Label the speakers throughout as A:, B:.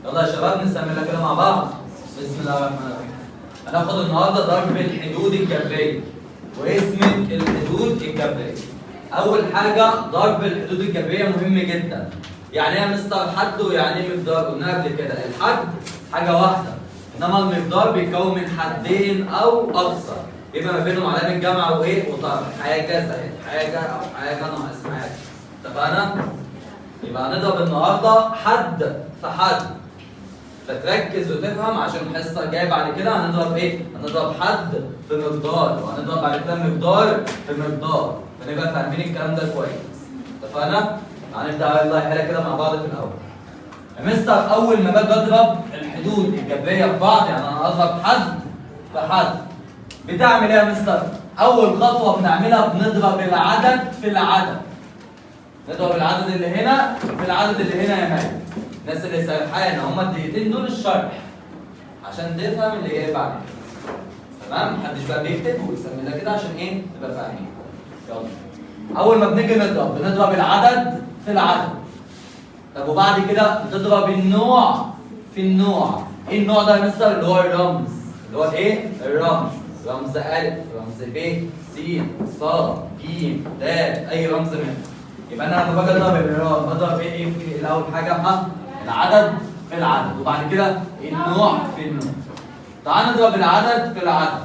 A: يلا يا شباب نستعملها كده مع بعض. بسم الله الرحمن الرحيم. هناخد النهارده ضرب الحدود الجبريه واسم الحدود الجبريه. اول حاجه ضرب الحدود الجبريه مهم جدا. يعني ايه يا مستر حد ويعني ايه مقدار؟ قلنا قبل كده الحد حاجه واحده، انما المقدار بيتكون من حدين او اكثر، يبقى ما بينهم علامه جمع وايه وطرح، حاجه زائد حاجه او حاجه ناقص حاجه. اتفقنا؟ يبقى هنضرب النهارده حد في حد، فتركز وتفهم عشان الحصه الجايه بعد كده هنضرب ايه؟ هنضرب حد في مقدار، وهنضرب بعد كده مقدار في مقدار، فنبقى فاهمين الكلام ده كويس. اتفقنا؟ هنبدا يلا نحلها كده مع بعض في الاول. يا مستر اول ما باجي اضرب الحدود الجبريه في بعض، يعني انا اضرب حد في حد، بتعمل ايه يا مستر؟ اول خطوه بنعملها بنضرب العدد في العدد. نضرب العدد اللي هنا في العدد اللي هنا يا مان. الناس اللي سرحانه هما الدقيقتين دول الشرح عشان تفهم اللي جاي بعد كده. تمام؟ محدش بقى بيكتب ويسمي لها كده عشان ايه؟ نبقى فاهمين. يلا. اول ما بنيجي بنضرب العدد في العدد. طب وبعد كده بتضرب النوع في النوع. ايه النوع ده يا مستر؟ اللي هو الرمز. اللي هو ايه؟ الرمز. رمز ألف، رمز ب، س، ص، ج، د، أي رمز منهم. يبقى أنا لما باجي أضرب الرمز بضرب إيه في الأول حاجة؟ العدد في العدد، وبعد كده النوع في النوع. تعال نضرب العدد في العدد.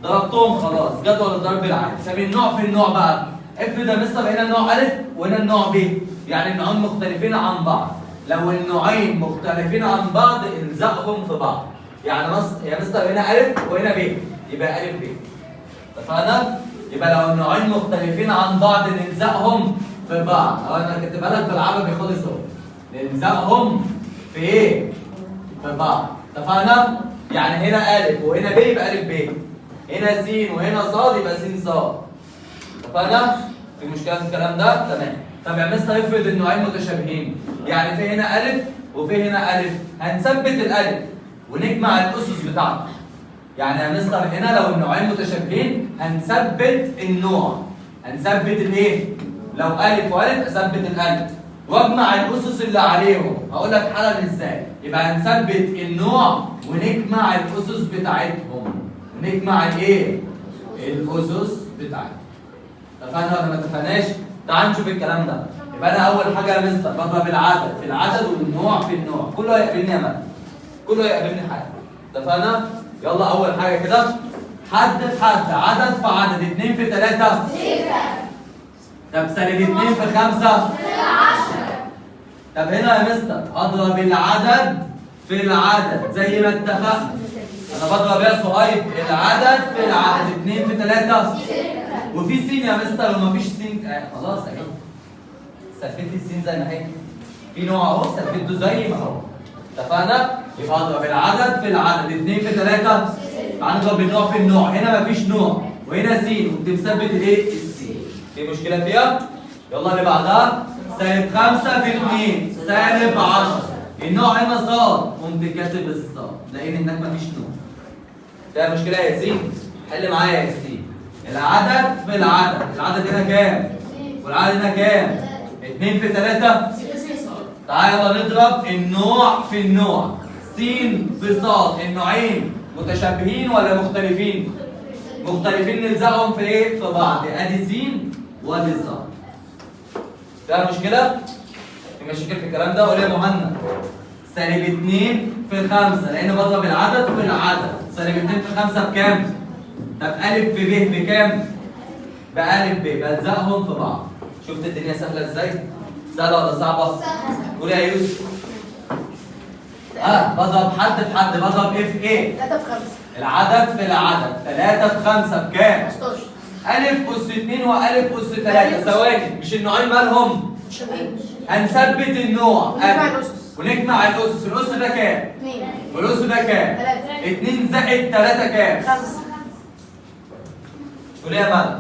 A: ضربتهم خلاص، جدول الضرب العادي. طب النوع في النوع بقى. افرض يا مستر هنا النوع ألف وهنا النوع ب، يعني النوعين مختلفين عن بعض. لو النوعين مختلفين عن بعض الزقهم في بعض. يعني يا مستر هنا ألف وهنا ب، يبقى ألف ب. اتفقنا؟ يبقى لو النوعين مختلفين عن بعض نلزقهم في بعض. أو أنا كاتبها لك بالعربي خالص أهو. نلزقهم في إيه؟ في بعض. اتفقنا؟ يعني هنا ألف وهنا ب يبقى ألف ب. هنا س وهنا ص يبقى س ص. اتفقنا؟ في مشكلة في الكلام ده؟ تمام. طب يا مستر افرض النوعين متشابهين، يعني في هنا ألف وفي هنا ألف، هنثبت الألف ونجمع الأسس بتاعته. يعني يا مستر هنا لو النوعين متشابهين هنثبت النوع. هنثبت الايه؟ لو ألف وألف أثبت الألف واجمع الأسس اللي عليهم. هقول لك حالا ازاي. يبقى هنثبت النوع ونجمع الأسس بتاعتهم. نجمع الايه؟ الأسس بتاعتهم. اتفقنا ولا ما اتفقناش؟ تعال نشوف الكلام ده. يبقى انا اول حاجه يا مستر بضرب العدد في العدد والنوع في النوع، كله هيقابلني يا مان. كله هيقابلني حاجه. اتفقنا؟ يلا اول حاجه كده حد في حد، عدد في عدد، 2 في 3 6. طب سالب 2 في 5 10. طب هنا يا مستر اضرب العدد في العدد زي ما اتفقنا. انا بضرب يا صهيب العدد في العدد، 2 في 3 6. وفي س يا مستر وما فيش س خلاص اهي. ثبت السين زي ما هي. في نوع اهو ثبته زي ما هو. اتفقنا؟ يبقى اضرب العدد في العدد، 2 في 3 هنضرب النوع في النوع. هنا مفيش نوع وهنا س وانت مثبت الايه؟ السين. في مشكله فيها؟ يلا اللي بعدها سالب 5 في 2 سالب 10. النوع هنا ص قمت كاتب الصاد لان هناك مفيش نوع. فيها مشكله يا ياسين؟ حل معايا يا ياسين. العدد في العدد، العدد هنا كام؟ والعدد هنا كام؟ 2 في 3 6. تعالى يلا نضرب النوع في النوع. س في ص، النوعين متشابهين ولا مختلفين؟ مختلفين، نلزقهم في ايه؟ في بعض. ادي س وادي ص. فيها مشكلة؟ في مشاكل في الكلام ده؟ قول يا مهند. سالب 2 في 5 لأن بضرب العدد في العدد. سالب 2 في 5 بكام؟ طب ألف في ب بكام؟ بألف ب، بلزقهم في بعض. شفت الدنيا سهلة ازاي؟ سهلة ولا صعبة؟ قول يا يوسف. بضرب حد في حد، بضرب ايه في ايه؟
B: 3 في 5.
A: العدد في العدد، 3 في 5 بكام؟
B: 15.
A: ألف أس 2 وألف أس 3. ثواني، مش النوعين مالهم؟ هنثبت النوع
B: ونجمع الأسس.
A: ونجمع الأسس، الأس ده كام؟
B: 2.
A: والأس ده كام؟
B: 3.
A: 2 زائد 3 كام؟
B: 5.
A: قول يا مال.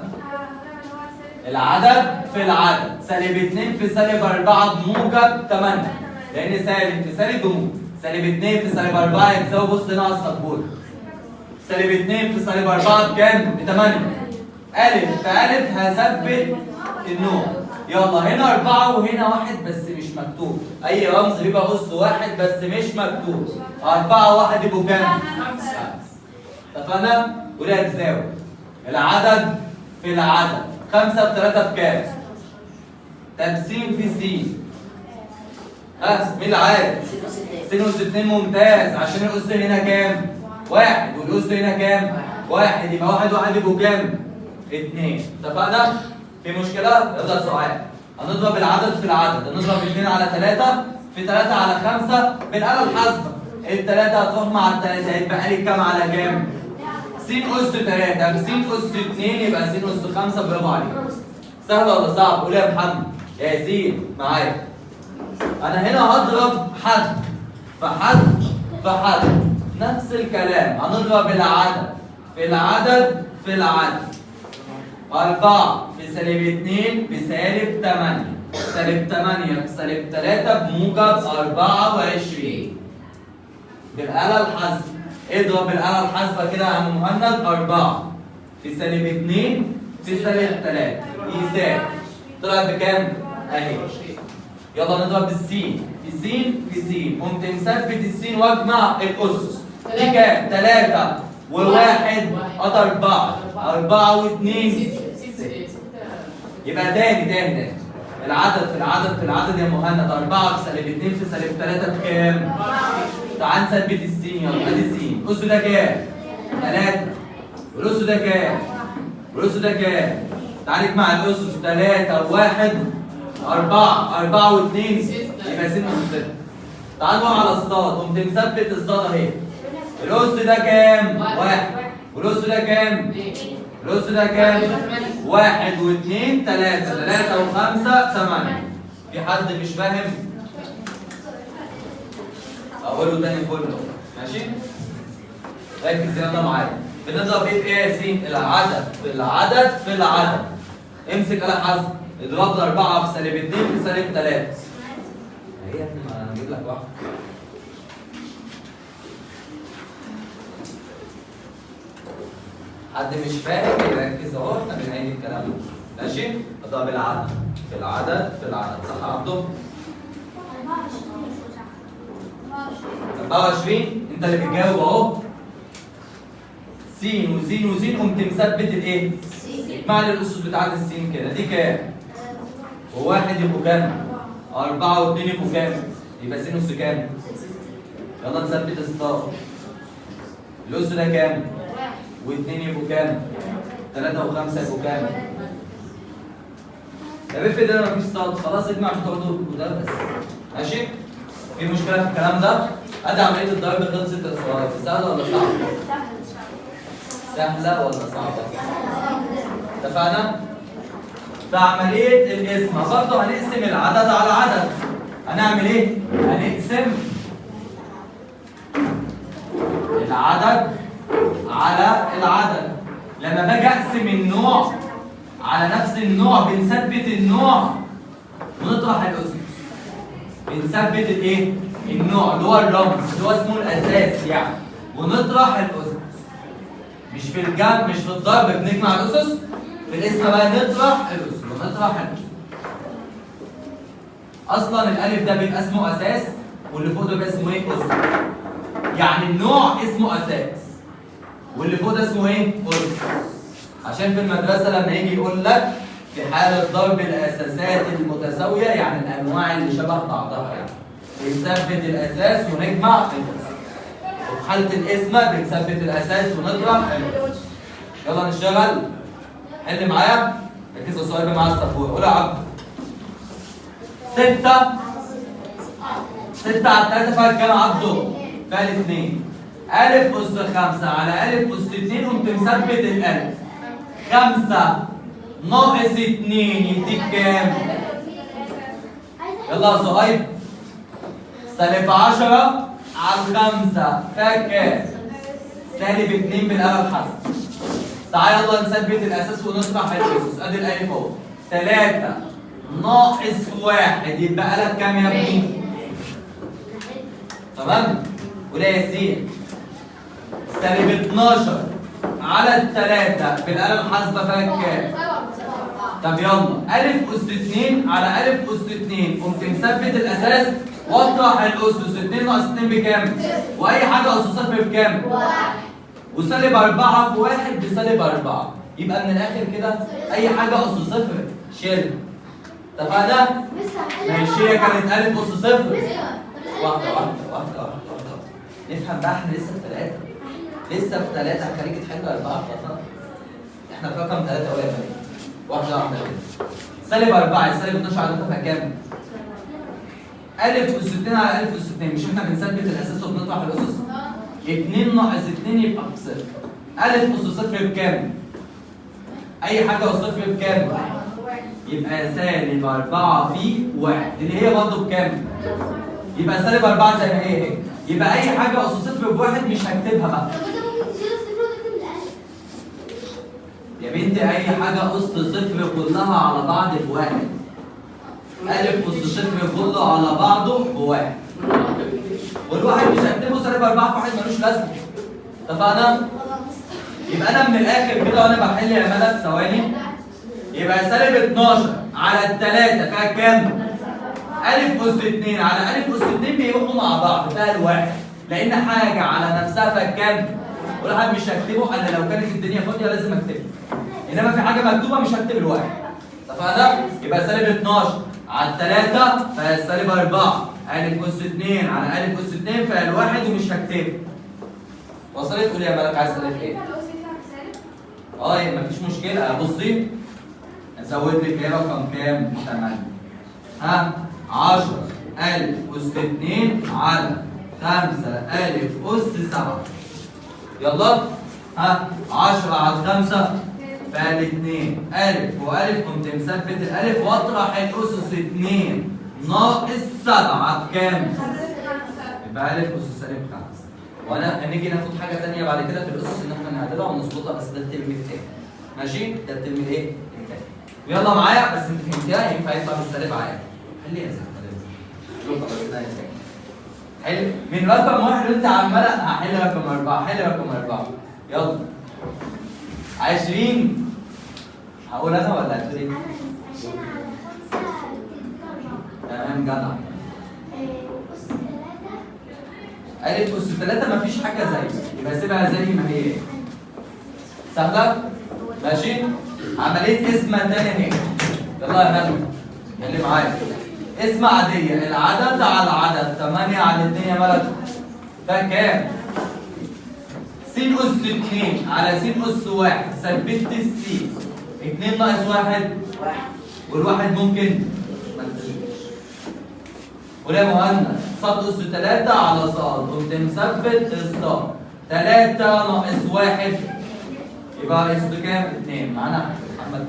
A: العدد في العدد، سالب 2 في سالب 4 بموجب 8 لأن سالب في سالب بموجب. سالب 2 في سالب 4 يتساوي، بص هنا على السبورة. سالب 2 في سالب 4 بكام؟ ب 8. ألف في ألف هثبت النوع. يلا هنا 4 وهنا 1 بس مش مش مكتوب، أي رمز بيبقى أس واحد بس مش مكتوب. 4 و1 يبقوا كام؟ 5. اتفقنا؟ وده تساوي العدد في العدد. 5 في 3 بكام؟ طب س في س. مين اللي عارف؟ س أس 2 ممتاز، عشان الأس هنا كام؟ 1 والأس هنا كام؟ 1 يبقى 1 و1 يبقوا كام؟ 2. اتفقنا؟ في مشكلة؟ يلا سؤال. هنضرب العدد في العدد، هنضرب 2 على 3 في 3 على 5 بالآلة الحاسبة. التلاتة هتروح مع التلاتة هيتبقى لي كام على كام؟ س أس 3. س أس 2 يبقى س أس 5. برافو عليك. سهل ولا صعب؟ قول يا محمد. يا ياسين معايا. أنا هنا هضرب حد فحد فحد، نفس الكلام. هنضرب العدد في العدد في العدد. 4 في -2 بسالب 8. سالب 8 في سالب 3 بموجب 24 بالآلة الحاسبة. اضرب بالآلة الحاسبة كده يا عم مهند. 4 في -2 في سالب 3 يساوي، طلع بكام؟ أهي. يلا نضرب السين في س في س. قمت مثبت السين واجمع الأسس. دي كام؟ 3 و1 قد 4. 4 و2 يبقى تاني العدد في العدد في العدد يا مهند. 4 في -2 في سالب 3 بكام؟ تعال نثبت السين. يلا ادي السين. الأس ده كام؟ 3. والأس ده كام؟ والأس ده كام؟ تعال نجمع الأسس. 3 و1 4. 4 و2 يبقى س أس 6. تعال نروح على الصاد. قمت مثبت الصاد اهي. الأس ده كام؟ 1. والأس ده كام؟ الأس ده كام؟ 1 و2 3. 3 و5 8. في حد مش فاهم؟ أقوله تاني كله. ماشي؟ ركز يلا معايا. بنضرب ايه في ايه يا ياسين؟ العدد في العدد في العدد. امسك آلة حاسبة. اضرب لي 4 في -2 في سالب 3. هي ما هنجيب لك واحدة. حد مش فاهم يركز اهو، احنا بنعيد الكلام ده. ماشي؟ اضرب العدد في العدد في العدد. صح يا عبده؟ 24. انت اللي بتجاوب اهو. س وس وس. قمت مثبت الايه؟ اجمع لي الاسس بتاعت السين كده. دي كام؟ وواحد يبقوا كام؟ 4 و2 يبقوا كام؟ يبقى س أس كام؟ يلا نثبت الستار. الأس ده كام؟ و2 يبقوا كام؟ 3 و5 يبقوا كام؟ طب افرض انا مفيش صاد، خلاص اجمع بتوع دول وده بس. ماشي؟ في مشكلة في الكلام ده؟ ادي عملية الضرب خلصت يا صغير. سهلة ولا صعبة؟ سهلة ولا صعبة؟ اتفقنا؟ في عملية القسمة برضه هنقسم العدد على عدد. هنعمل ايه؟ هنقسم العدد على العدد. لما باجي اقسم النوع على نفس النوع بنثبت النوع ونطرح الاسس. بنثبت الايه؟ النوع اللي هو الرمز اللي هو اسمه الاساس يعني، ونطرح الاسس. مش في الجمع مش في الضرب بنجمع الاسس، في القسمه بقى نطرح الاسس ونطرح الاسس. اصلا الالف ده بيبقى اسمه اساس واللي فوق ده بيبقى اسمه ايه؟ اسس. يعني النوع اسمه اساس واللي فوق ده اسمه ايه؟ اسس. عشان في المدرسه لما يجي يقول لك في حاله ضرب الاساسات المتساويه يعني الانواع اللي شبه بعضها يعني بنثبت الاساس ونجمع الاسس. وفي حاله القسمه بنثبت الاساس ونطرح الاسس. يلا نشتغل. حل معايا. ركزوا السؤال ده معايا السبوره. قول يا عبد. 6 على 3 فيها كام يا عبده؟ فيها 2. ألف أس 5 على ألف أس 2 قمت مثبت الألف. 5 ناقص 2 يديك كام؟ يلا يا صهيب. سالب 10 على 5 فيها كام؟ سالب 2 بالآلة الحاسبة. تعالى يلا نثبت الأساس ونطرح الأسس. أدي الألف أهو. 3 ناقص 1 يبقى لك كام يا ابني؟ تمام؟ وده ياسين. سالب 12 على 3 بالآلة الحاسبة فيها كام؟ طب يلا ألف أس 2 على ألف أس 2 قمت مثبت الأساس واطرح الأسس 2 ناقص 2 بكام؟ وأي حاجة أس صفر بكام؟ وسالب 4 في 1 بسالب 4 يبقى من الآخر كده أي حاجة أس صفر شيل. اتفقنا؟ ماشي هي كانت ألف أس صفر. واحدة نفهم بقى احنا لسه في 3 لسه في 3 هخليك تحل 4 خلاص. احنا في رقم 3 اهو يا فريق. واحدة كده. سالب 4 سالب 12 على 3 كام؟ ألف أس 2 على ألف أس 2 مش احنا بنثبت الأساس وبنطرح الأسس؟ 2 ناقص 2 يبقى بصفر. ألف أس صفر بكام؟ أي حاجة أس صفر بكام؟ يبقى سالب 4 في 1 اللي هي برضه بكام؟ يبقى سالب 4 زي ما هي. يبقى أي حاجة أس صفر بواحد مش هكتبها بقى. يا بنتي أي حاجة أس صفر كلها على بعض بواحد. ألف أس صفر كله على بعضه بواحد. والواحد مش هكتبه سالب 4 في 1 ملوش لازمة. اتفقنا؟ يبقى أنا من الآخر كده وأنا بحل يا ملك ثواني. يبقى سالب 12 على 3 فيها كام؟ ألف أس 2 على ألف أس 2 بيروحوا مع بعض فيها الواحد. لأن حاجة على نفسها فيها كام؟ والواحد مش هكتبه. أنا لو كانت الدنيا فاضية لازم أكتبه. إنما في حاجة مكتوبة مش هكتب الواحد. اتفقنا؟ يبقى سالب 12 على 3 فهي سالب 4 ألف أس 2 على ألف أس 2 فهي الواحد ومش هكتبه. وصلت؟ قولي يا ملك عايز سالب إيه؟ مفيش مشكلة. بصي أزود لك إيه رقم كام؟ 8. ها 10 ألف أس 2 على 5 ألف أس 7. يلا ها 10 على 5 فال 2 ألف وألف قمت مثبت الألف واطرح الأسس 2 ناقص 7 بكام؟ يبقى ألف أس سالب 5. وأنا هنيجي ناخد حاجة تانية بعد كده في الأسس إن إحنا نعدلها ونظبطها بس ده الترم التاني. ماشي؟ ده الترم الإيه؟ التاني. ويلا معايا بس أنت فهمتيها ينفع يطلع بالسالب عادي. حل يا زلمة. حل من رقم 1 اللي أنت عمالة هحل رقم 4 حل رقم 4. يلا 20 هقول انا ولا هتقول ايه؟
B: 20 على 5
A: تمام جدع.
B: أس 3
A: ألف أس 3 مفيش حاجة زي يبقى سيبها زي ما هي. سهلة؟ ماشي؟ عملية قسمة تانية اهي. يلا يا نجم اللي معايا. قسمة عادية العدد على العدد 8 على 2 يا ملك. ده كام؟ س أس 2 على س أس 1 ثبت السين 2 ناقص 1 والواحد ممكن ما تجيش. قول يا مهند ص أس 3 على ص قمت مثبت الص 3 ناقص 1 يبقى اس كام؟ 2 معانا محمد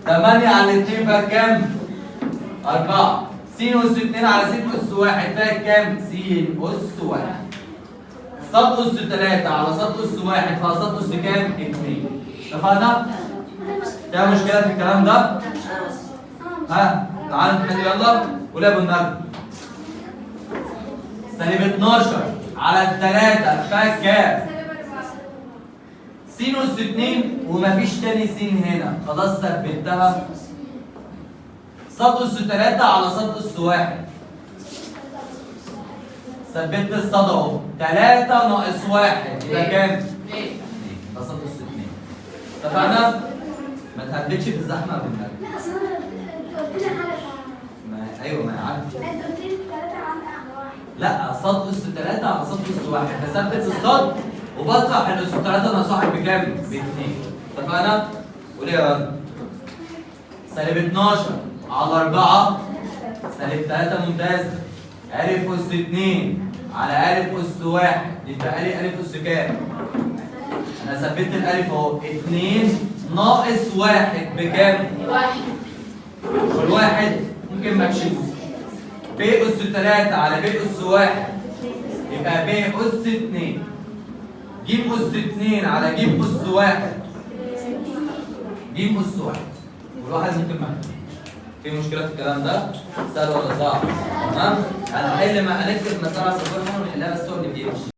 A: 8 على 2 بقى كام؟ 4 س أس 2 على س أس 1 ده كام؟ س أس 1 ص أس 3 على ص أس 1 فص أس كام؟ 2. اتفقنا؟ فيها مشكلة في الكلام ده؟ ها؟ تعالوا نحل يلا. قول يا ابو النجم. سالب 12 على 3 فيها كام؟ س أس 2 ومفيش تاني س هنا خلاص ثبتها. ص أس 3 على ص أس 1 ثبت الصاد اهو 3 ناقص 1 يبقى كام؟ 2. ده صاد أس 2. اتفقنا؟ ما تهبطش في الزحمه يا بالنبي.
B: لا اصل انت قلت لي حاجه.
A: ايوه ما انا عارف.
B: انت قلت لي 3 على 1.
A: لا صاد أس 3 على صاد أس 1 بثبت الصاد وبطرح الأس 3 ناقص 1 بكام؟ ب 2. اتفقنا؟ قول يا ولد. سالب 12 على 4 سالب 3 ممتاز. ألف أس 2 على ألف أس 1 يبقى لي ألف أس كام؟ أنا ثبت الألف أهو 2 ناقص 1 بكام؟ 1. والواحد ممكن ما تشيلوش. ب أس 3 على ب أس 1 يبقى ب أس 2. ج أس 2 على ج أس 1 ج أس 1. والواحد ممكن ما يحلش. في مشكلة في الكلام ده؟ سهل ولا صعب؟ تمام؟ هنحل هنكتب مسألة على السبورة ونحلها بس هو اللي بيمشي.